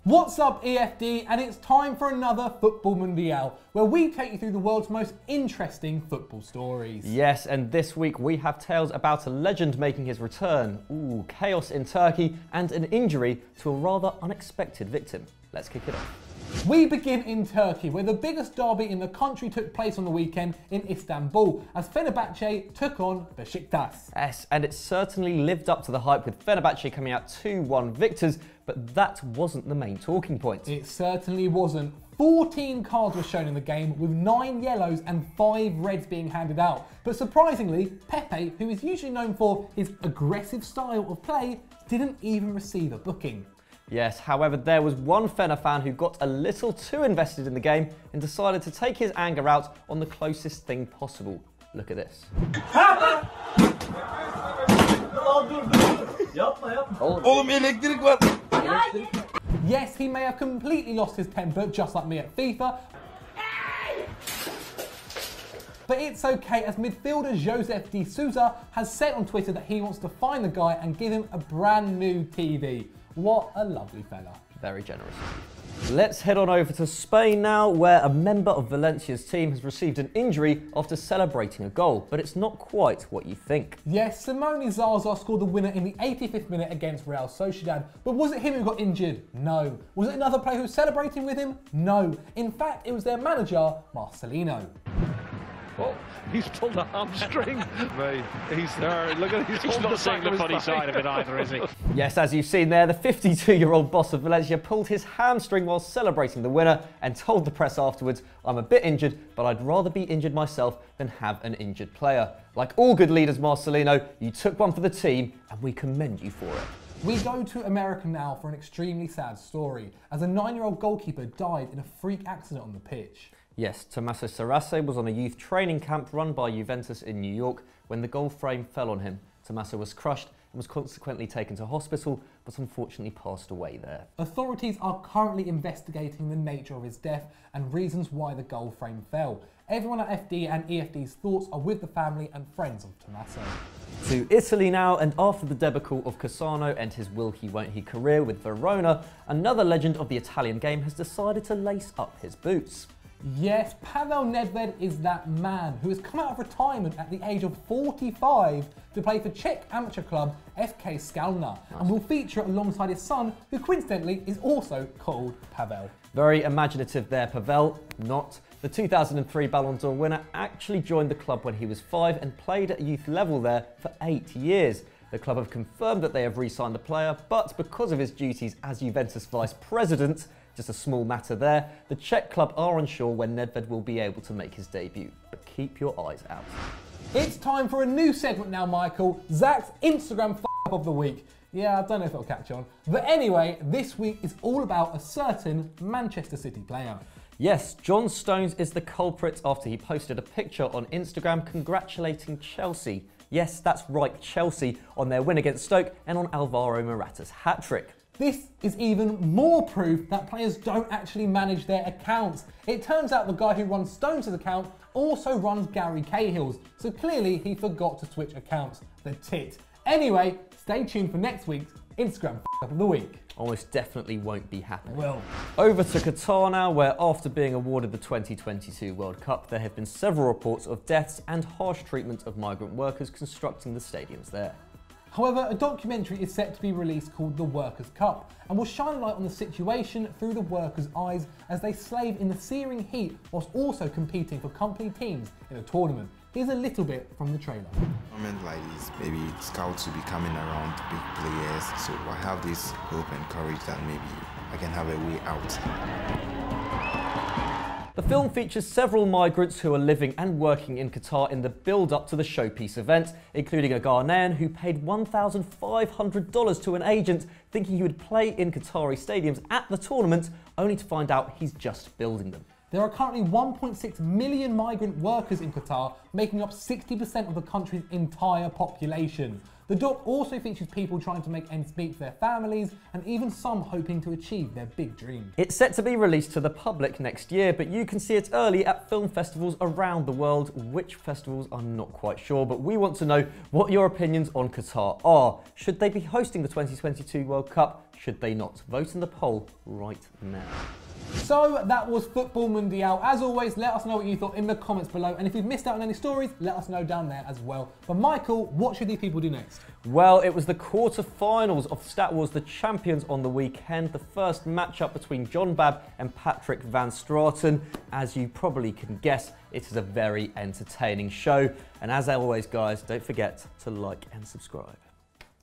What's up, EFD? And it's time for another Futbol Mundial, where we take you through the world's most interesting football stories. Yes, and this week we have tales about a legend making his return, chaos in Turkey, and an injury to a rather unexpected victim. Let's kick it off. We begin in Turkey, where the biggest derby in the country took place on the weekend in Istanbul, as Fenerbahce took on Besiktas. Yes, and it certainly lived up to the hype, with Fenerbahce coming out 2-1 victors, but that wasn't the main talking point. It certainly wasn't. 14 cards were shown in the game, with 9 yellows and 5 reds being handed out. But surprisingly, Pepe, who is usually known for his aggressive style of play, didn't even receive a booking. Yes, however, there was one Fener fan who got a little too invested in the game and decided to take his anger out on the closest thing possible. Look at this. Oğlum elektrik var. Yes, he may have completely lost his temper, just like me at FIFA. But it's okay, as midfielder Joseph de Souza has said on Twitter that he wants to find the guy and give him a brand new TV. What a lovely fella. Very generous. Let's head on over to Spain now, where a member of Valencia's team has received an injury after celebrating a goal, but it's not quite what you think. Yes, Simone Zaza scored the winner in the 85th minute against Real Sociedad, but was it him who got injured? No. Was it another player who was celebrating with him? No. In fact, it was their manager, Marcelino. Oh, he's pulled a hamstring. Mate, he's there. Look at it. He's not seeing the funny side of it either, is he? Yes, as you've seen there, the 52-year-old boss of Valencia pulled his hamstring while celebrating the winner and told the press afterwards, "I'm a bit injured, but I'd rather be injured myself than have an injured player. Like all good leaders, Marcelino, you took one for the team and we commend you for it." We go to America now for an extremely sad story, as a 9-year-old goalkeeper died in a freak accident on the pitch. Yes, Tommaso Sarace was on a youth training camp run by Juventus in New York when the goal frame fell on him. Tommaso was crushed and was consequently taken to hospital, but unfortunately passed away there. Authorities are currently investigating the nature of his death and reasons why the goal frame fell. Everyone at FD and EFD's thoughts are with the family and friends of Tommaso. To Italy now, and after the debacle of Cassano and his will-he-won't-he career with Verona, another legend of the Italian game has decided to lace up his boots. Yes, Pavel Nedved is that man who has come out of retirement at the age of 45 to play for Czech amateur club FK Skalna, and will feature alongside his son, who coincidentally is also called Pavel. Very imaginative there, Pavel. Not. The 2003 Ballon d'Or winner actually joined the club when he was 5 and played at youth level there for 8 years. The club have confirmed that they have re-signed the player, but because of his duties as Juventus vice president, just a small matter there, the Czech club are unsure when Nedved will be able to make his debut, but keep your eyes out. It's time for a new segment now, Michael, Zach's Instagram f***up of the week. Yeah, I don't know if it'll catch on. But anyway, this week is all about a certain Manchester City player. Yes, John Stones is the culprit after he posted a picture on Instagram congratulating Chelsea. Yes, that's right, Chelsea, on their win against Stoke and on Alvaro Morata's hat-trick. This is even more proof that players don't actually manage their accounts. It turns out the guy who runs Stones' account also runs Gary Cahill's, so clearly he forgot to switch accounts. The tit. Anyway, stay tuned for next week's Instagram f***up of the week. Almost definitely won't be happening. Well. Over to Qatar now, where after being awarded the 2022 World Cup, there have been several reports of deaths and harsh treatment of migrant workers constructing the stadiums there. However, a documentary is set to be released called The Workers' Cup and will shine light on the situation through the workers' eyes as they slave in the searing heat whilst also competing for company teams in a tournament. Here's a little bit from the trailer. Moment like this, maybe scouts will be coming around big players, so I have this hope and courage that maybe I can have a way out. The film features several migrants who are living and working in Qatar in the build-up to the showpiece event, including a Ghanaian who paid $1,500 to an agent thinking he would play in Qatari stadiums at the tournament, only to find out he's just building them. There are currently 1.6 million migrant workers in Qatar, making up 60% of the country's entire population. The doc also features people trying to make ends meet for their families, and even some hoping to achieve their big dream. It's set to be released to the public next year, but you can see it early at film festivals around the world. Which festivals, I'm not quite sure, but we want to know what your opinions on Qatar are. Should they be hosting the 2022 World Cup? Should they not? Vote in the poll right now. So that was Futbol Mundial. As always, let us know what you thought in the comments below, and if you've missed out on any stories, let us know down there as well. But Michael, what should these people do next? Well, it was the quarter-finals of Stat Wars The Champions on the weekend, the first matchup between John Babb and Patrick van Straten. As you probably can guess, it is a very entertaining show. And as always, guys, don't forget to like and subscribe.